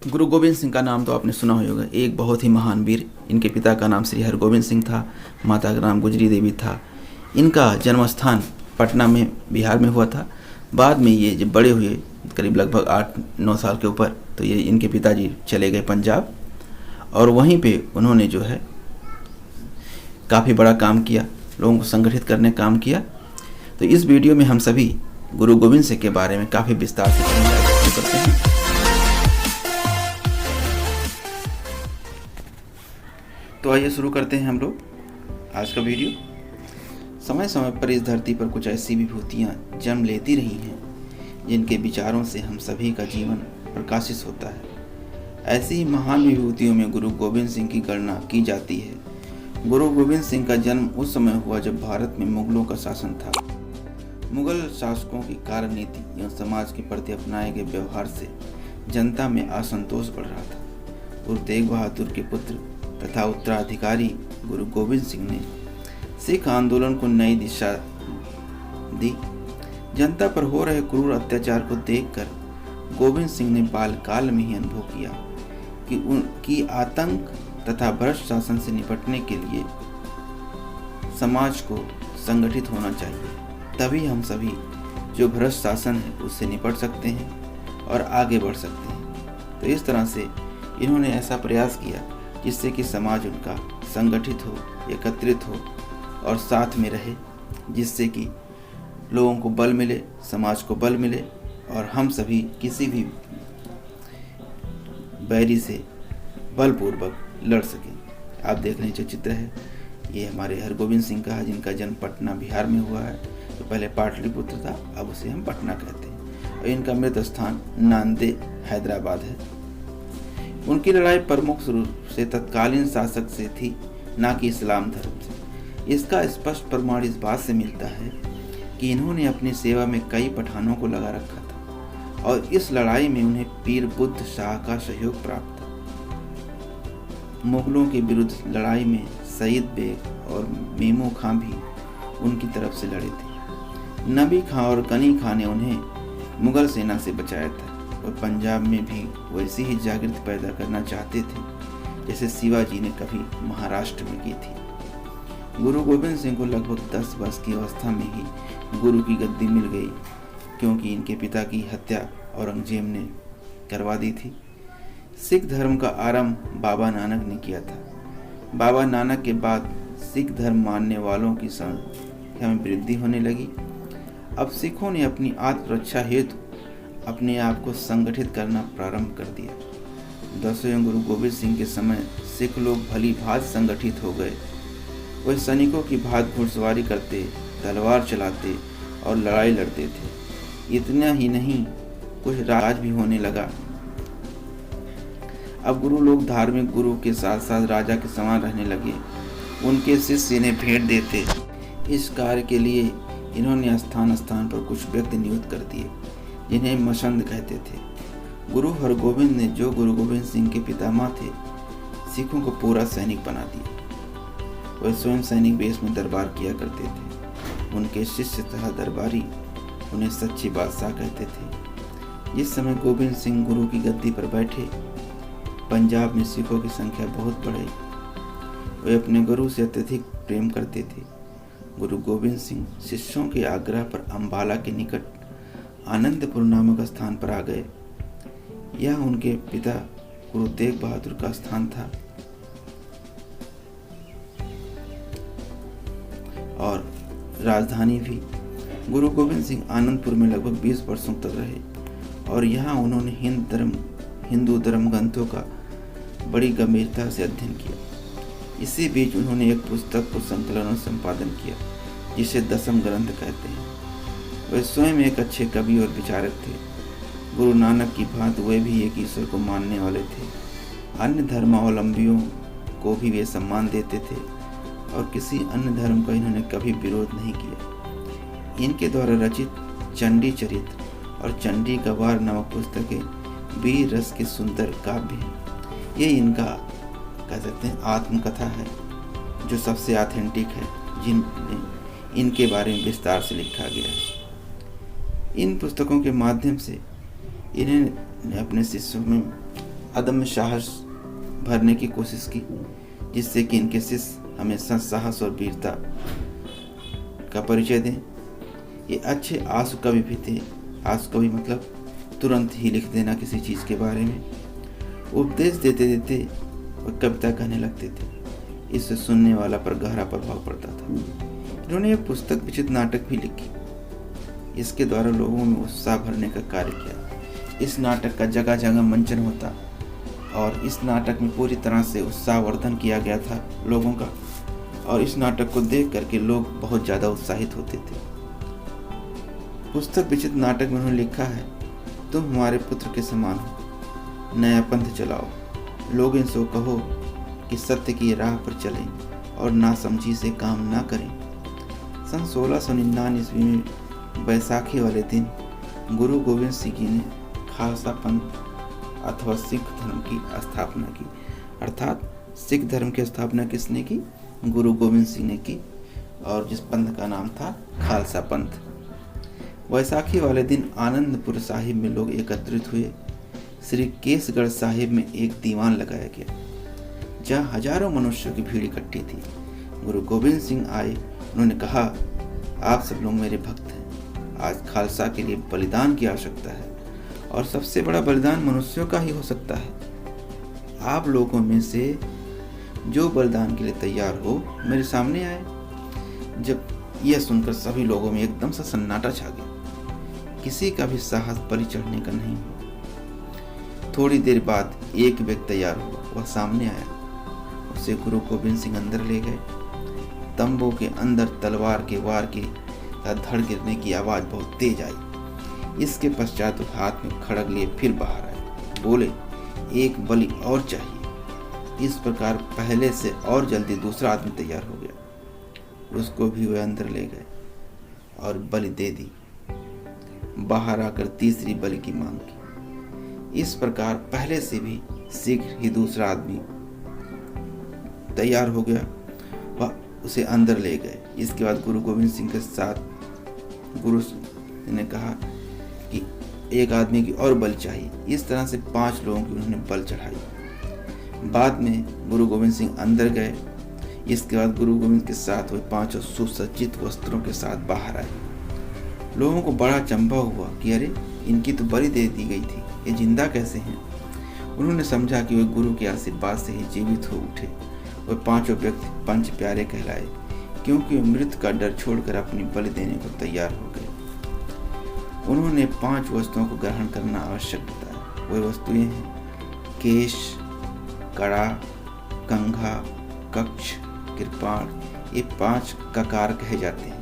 गुरु गोविंद सिंह का नाम तो आपने सुना ही होगा। एक बहुत ही महान वीर। इनके पिता का नाम श्री हरगोविंद सिंह था, माता का नाम गुजरी देवी था। इनका जन्म स्थान पटना में बिहार में हुआ था। बाद में ये जब बड़े हुए करीब लगभग 8-9 साल के ऊपर, तो ये इनके पिताजी चले गए पंजाब और वहीं पे उन्होंने जो है काफ़ी बड़ा काम किया, लोगों को संगठित करने का काम किया। तो इस वीडियो में हम सभी गुरु गोविंद सिंह के बारे में काफ़ी विस्तार से जानकारी करते हैं। तो आइए शुरू करते हैं हम लोग आज का वीडियो। समय समय पर इस धरती पर कुछ ऐसी विभूतियाँ जन्म लेती रही हैं जिनके विचारों से हम सभी का जीवन प्रकाशित होता है। ऐसी ही महान विभूतियों में गुरु गोविंद सिंह की गणना की जाती है। गुरु गोविंद सिंह का जन्म उस समय हुआ जब भारत में मुगलों का शासन था। मुगल शासकों की कार्यनीति एवं समाज के प्रति अपनाए गए व्यवहार से जनता में असंतोष बढ़ रहा था। गुरु तेग बहादुर के पुत्र तथा उत्तराधिकारी गुरु गोविंद सिंह ने सिख आंदोलन को नई दिशा दी। जनता पर हो रहे क्रूर अत्याचार को देखकर गोविंद सिंह ने बालकाल में ही अनुभव किया कि आतंक तथा भ्रष्ट शासन से निपटने के लिए समाज को संगठित होना चाहिए। तभी हम सभी जो भ्रष्ट शासन है उससे निपट सकते हैं और आगे बढ़ सकते हैं। तो इस तरह से इन्होंने ऐसा प्रयास किया जिससे कि समाज उनका संगठित हो, एकत्रित हो और साथ में रहे, जिससे कि लोगों को बल मिले, समाज को बल मिले और हम सभी किसी भी बैरी से बलपूर्वक लड़ सकें। आप देख रहे हैं जो चित्र है, ये हमारे हरगोविंद सिंह का है, जिनका जन्म पटना बिहार में हुआ है। तो पहले पाटलिपुत्र था, अब उसे हम पटना कहते हैं। और इनका मृत स्थान नांदेड़ हैदराबाद है। उनकी लड़ाई प्रमुख रूप से तत्कालीन शासक से थी, न कि इस्लाम धर्म से। इसका स्पष्ट प्रमाण इस बात से मिलता है कि इन्होंने अपनी सेवा में कई पठानों को लगा रखा था और इस लड़ाई में उन्हें पीर बुद्ध शाह का सहयोग प्राप्त था। मुगलों के विरुद्ध लड़ाई में सईद बेग और मेमू खां भी उनकी तरफ से लड़े थे। नबी खां और गनी खां ने उन्हें मुगल सेना से बचाया था और पंजाब में भी वैसी ही जागृति पैदा करना चाहते थे जैसे शिवाजी ने कभी महाराष्ट्र में की थी। गुरु गोविंद सिंह को लगभग 10 वर्ष की अवस्था में ही गुरु की गद्दी मिल गई, क्योंकि इनके पिता की हत्या औरंगजेब ने करवा दी थी। सिख धर्म का आरंभ बाबा नानक ने किया था। बाबा नानक के बाद सिख धर्म मानने वालों की संख्या में वृद्धि होने लगी। अब सिखों ने अपनी आत्मरक्षा हेतु अपने आप को संगठित करना प्रारंभ कर दिया। 10वें गुरु गोविंद सिंह के समय सिख लोग भली भांति संगठित हो गए। वे सैनिकों की भांति घुड़सवारी करते, तलवार चलाते और लड़ाई लड़ते थे। इतना ही नहीं, कुछ राज भी होने लगा। अब गुरु लोग धार्मिक गुरु के साथ साथ राजा के समान रहने लगे। उनके शिष्य इन्हें भेंट देते। इस कार्य के लिए इन्होंने स्थान स्थान पर कुछ व्यक्ति नियुक्त कर दिए जिन्हें मसंद कहते थे। गुरु हरगोविंद ने, जो गुरु गोविंद सिंह के पितामह थे, सिखों को पूरा सैनिक बना दिया। वह स्वयं सैनिक वेश में दरबार किया करते थे। उनके शिष्य तथा दरबारी उन्हें सच्चे बादशाह कहते थे। जिस समय गोविंद सिंह गुरु की गद्दी पर बैठे, पंजाब में सिखों की संख्या बहुत बढ़ी। वे अपने गुरु से अत्यधिक प्रेम करते थे। गुरु गोविंद सिंह शिष्यों के आग्रह पर अम्बाला के निकट आनंदपुर नामक स्थान पर आ गए। यह उनके पिता गुरु तेग बहादुर का स्थान था और राजधानी भी। गुरु गोविंद सिंह आनंदपुर में लगभग 20 वर्षों तक रहे और यहाँ उन्होंने हिंदू धर्म ग्रंथों का बड़ी गंभीरता से अध्ययन किया। इसी बीच उन्होंने एक पुस्तक को संकलन और संपादन किया जिसे दसम ग्रंथ कहते हैं। वे स्वयं एक अच्छे कवि और विचारक थे। गुरु नानक की भांति वे भी एक ईश्वर को मानने वाले थे। अन्य धर्मावलंबियों को भी वे सम्मान देते थे और किसी अन्य धर्म का इन्होंने कभी विरोध नहीं किया। इनके द्वारा रचित चंडी चरित्र और चंडी गवार नामक पुस्तकें वीर रस के सुंदर काव्य हैं। ये इनका कह सकते हैं आत्मकथा है जो सबसे ऑथेंटिक है, जिनमें इनके बारे में विस्तार से लिखा गया है। इन पुस्तकों के माध्यम से इन्हें अपने शिष्यों में अदम्य साहस भरने की कोशिश की, जिससे कि इनके शिष्य हमेशा साहस और वीरता का परिचय दें। ये अच्छे आंसू कवि भी थे। आंसू कवि मतलब तुरंत ही लिख देना किसी चीज़ के बारे में। उपदेश देते देते वह कविता कहने लगते थे। इससे सुनने वाला पर गहरा प्रभाव पड़ता था। इन्होंने ये पुस्तक विचित्र नाटक भी लिखी। इसके द्वारा लोगों में उत्साह भरने का कार्य किया। इस नाटक का जगह जगह मंचन होता और इस नाटक में पूरी तरह से उत्साहवर्धन किया गया था लोगों का, और इस नाटक को देख करके लोग बहुत ज़्यादा उत्साहित होते थे। पुस्तक विचित्र नाटक में उन्होंने लिखा है, तुम हमारे पुत्र के समान हो, नया पंथ चलाओ, लोग इनसे कहो कि सत्य की राह पर चलें और नासमझी से काम ना करें। सन 1699 ईस्वी में बैसाखी वाले दिन गुरु गोविंद सिंह जी ने खालसा पंथ अथवा सिख धर्म की स्थापना की। अर्थात सिख धर्म की स्थापना किसने की? गुरु गोविंद सिंह ने की, और जिस पंथ का नाम था खालसा पंथ। वैसाखी वाले दिन आनंदपुर साहिब में लोग एकत्रित हुए। श्री केसगढ़ साहिब में एक दीवान लगाया गया, जहाँ हजारों मनुष्यों की भीड़ इकट्ठी थी। गुरु गोविंद सिंह आए। उन्होंने कहा, आप सब लोग मेरे भक्त हैं। आज खालसा के लिए बलिदान की आवश्यकता है, और सबसे बड़ा बलिदान मनुष्यों का ही हो सकता है। आप लोगों में से जो बलिदान के लिए तैयार हो, मेरे सामने आए। जब यह सुनकर सभी लोगों में एकदम सा सन्नाटा छा गया। किसी का भी साहस बलि चढ़ने का नहीं हुआ। थोड़ी देर बाद एक व्यक्ति तैयार हुआ। वह सामने आया। उसे गुरु गोविंद सिंह अंदर ले गए। तंबू के अंदर तलवार के वार के धड़ गिरने की आवाज बहुत तेज आई। इसके पश्चात हाथ में खड़ग लिए फिर बाहर आए। बोले, एक बलि और चाहिए। इस प्रकार पहले से और जल्दी दूसरा आदमी तैयार हो गया। उसको भी वे अंदर ले गए और बलि दे दी। बाहर आकर तीसरी बलि की मांग की। इस प्रकार पहले से भी शीघ्र ही दूसरा आदमी तैयार हो गया। वह उसे अंदर ले गए। इसके बाद गुरु गोविंद सिंह के साथ गुरु ने कहा कि एक आदमी की और बलि चाहिए। इस तरह से 5 लोगों की उन्होंने बलि चढ़ाई। बाद में गुरु गोविंद सिंह अंदर गए। इसके बाद गुरु गोविंद के साथ वे 5 सुसज्जित वस्त्रों के साथ बाहर आए। लोगों को बड़ा अचंभा हुआ कि अरे, इनकी तो बलि दे दी गई थी, ये जिंदा कैसे हैं? उन्होंने समझा कि वे गुरु के आशीर्वाद से ही जीवित हो उठे। वे 5 व्यक्ति पंच प्यारे कहलाए, क्योंकि वे मृत्यु का डर छोड़कर अपनी बलि देने को तैयार हो गए। उन्होंने 5 वस्तुओं को ग्रहण करना आवश्यक बताया। वे वस्तुएं हैं केश, कड़ा, कंघा, कक्ष, कृपाण। ये 5 ककार कहे जाते हैं।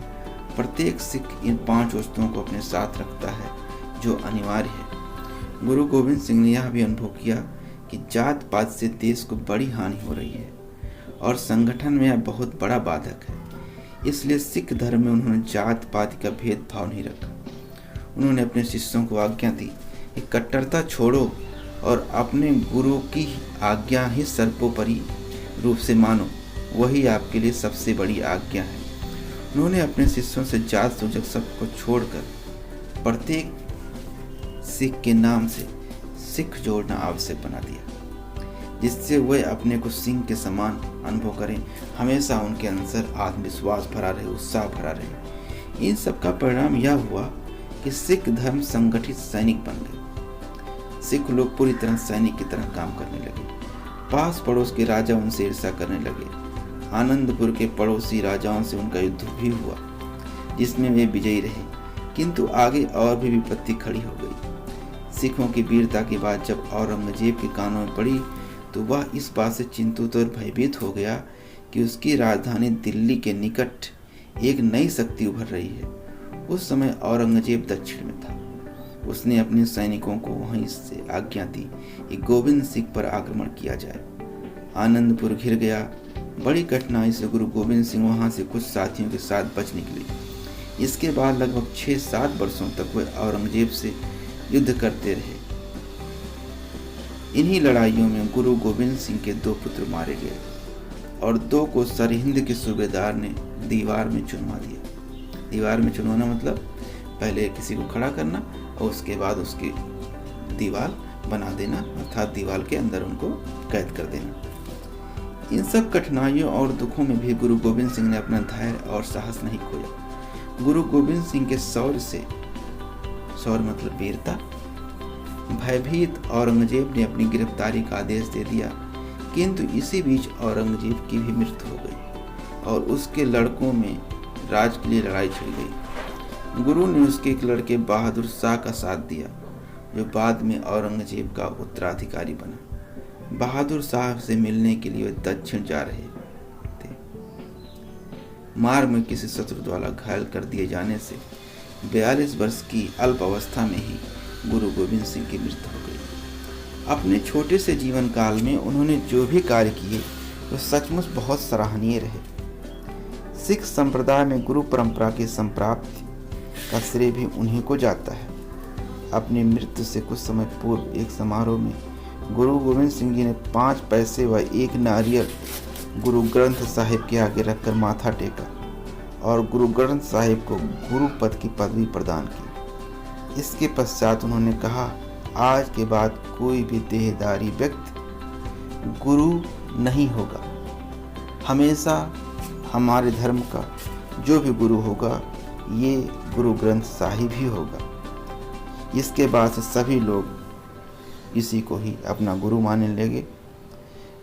प्रत्येक सिख इन 5 वस्तुओं को अपने साथ रखता है, जो अनिवार्य है। गुरु गोविंद सिंह ने यह भी अनुभव किया कि जात पात से देश को बड़ी हानि हो रही है और संगठन में यह बहुत बड़ा बाधक है। इसलिए सिख धर्म में उन्होंने जात पात का भेदभाव नहीं रखा। उन्होंने अपने शिष्यों को आज्ञा दी कि कट्टरता छोड़ो और अपने गुरु की आज्ञा ही सर्वोपरि रूप से मानो। वही आपके लिए सबसे बड़ी आज्ञा है। उन्होंने अपने शिष्यों से जात सूचक सबको छोड़कर प्रत्येक सिख के नाम से सिख जोड़ना आवश्यक बना दिया, जिससे वे अपने को सिंह के समान अनुभव करें। हमेशा उनके अंदर आत्मविश्वास भरा रहे, उत्साह भरा रहे। इन सब का परिणाम यह हुआ कि सिख धर्म संगठित सैनिक बन गए। सिख लोग पूरी तरह सैनिक की तरह काम करने लगे। पास पड़ोस के राजा उनसे ईर्ष्या करने लगे। आनंदपुर के पड़ोसी राजाओं से उनका युद्ध भी हुआ, जिसमें वे विजयी रहे, किंतु आगे और भी विपत्ति खड़ी हो गई। सिखों की वीरता की बात जब औरंगजेब के कानों में पड़ी, तो वह इस बात से चिंतित और भयभीत हो गया कि उसकी राजधानी दिल्ली के निकट एक नई शक्ति उभर रही है। उस समय औरंगजेब दक्षिण में था। उसने अपने सैनिकों को वहीं से आज्ञा दी कि गोविंद सिंह पर आक्रमण किया जाए। आनंदपुर घिर गया। बड़ी कठिनाई से गुरु गोविंद सिंह वहां से कुछ साथियों के साथ बच निकले। इसके बाद लगभग 6-7 वर्षों तक वे औरंगजेब से युद्ध करते रहे। इन्हीं लड़ाइयों में गुरु गोविंद सिंह के 2 पुत्र मारे गए और 2 को सरहिंद के सूबेदार ने दीवार में चुनवा दिया। दीवार में चुनवाना मतलब पहले किसी को खड़ा करना और उसके बाद उसकी दीवार बना देना, अर्थात दीवार के अंदर उनको कैद कर देना। इन सब कठिनाइयों और दुखों में भी गुरु गोविंद सिंह ने अपना धैर्य और साहस नहीं खोया। गुरु गोविंद सिंह के शौर्य मतलब वीरता, भयभीत औरंगजेब ने अपनी गिरफ्तारी का आदेश दे दिया, किंतु इसी बीच औरंगजेब की भी मृत्यु हो गई और उसके लड़कों में राज के लिए लड़ाई छिड़ गई। गुरु ने उसके एक लड़के बहादुर शाह का साथ दिया, जो बाद में औरंगजेब का उत्तराधिकारी बना। बहादुर शाह से मिलने के लिए वे दक्षिण जा रहे थे। मार्ग में किसी शत्रु द्वारा घायल कर दिए जाने से 42 वर्ष की अल्प अवस्था में ही गुरु गोविंद सिंह की मृत्यु हो गई। अपने छोटे से जीवन काल में उन्होंने जो भी कार्य किए वो सचमुच बहुत सराहनीय रहे। सिख संप्रदाय में गुरु परंपरा की संप्राप्ति का श्रेय भी उन्हीं को जाता है। अपनी मृत्यु से कुछ समय पूर्व एक समारोह में गुरु गोविंद सिंह जी ने 5 पैसे व 1 नारियल गुरु ग्रंथ साहिब के आगे रखकर माथा टेका और गुरु ग्रंथ साहिब को गुरु पद की पदवी प्रदान की। इसके पश्चात उन्होंने कहा, आज के बाद कोई भी देहधारी व्यक्ति गुरु नहीं होगा। हमेशा हमारे धर्म का जो भी गुरु होगा ये गुरु ग्रंथ साहिब ही होगा। इसके बाद से सभी लोग इसी को ही अपना गुरु मानने लगे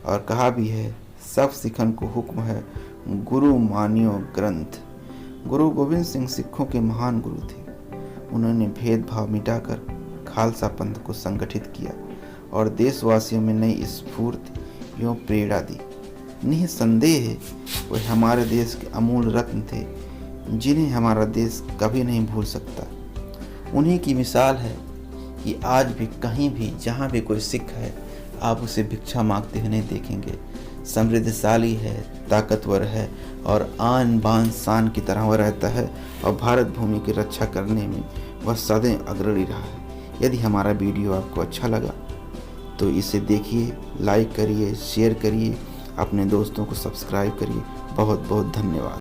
और कहा भी है, सब सिखन को हुक्म है गुरु मानियो ग्रंथ। गुरु गोविंद सिंह सिखों के महान गुरु थे। उन्होंने भेदभाव मिटाकर खालसा पंथ को संगठित किया और देशवासियों में नई स्फूर्ति एवं प्रेरणा दी। निसंदेह वे हमारे देश के अमूल रत्न थे, जिन्हें हमारा देश कभी नहीं भूल सकता। उन्हीं की मिसाल है कि आज भी कहीं भी जहाँ भी कोई सिख है, आप उसे भिक्षा मांगते हुए नहीं देखेंगे। समृद्धशाली है, ताकतवर है और आन बान शान की तरह वह रहता है और भारत भूमि की रक्षा करने में वह सदैव अग्रणी रहा है। यदि हमारा वीडियो आपको अच्छा लगा तो इसे देखिए, लाइक करिए, शेयर करिए, अपने दोस्तों को सब्सक्राइब करिए। बहुत बहुत धन्यवाद।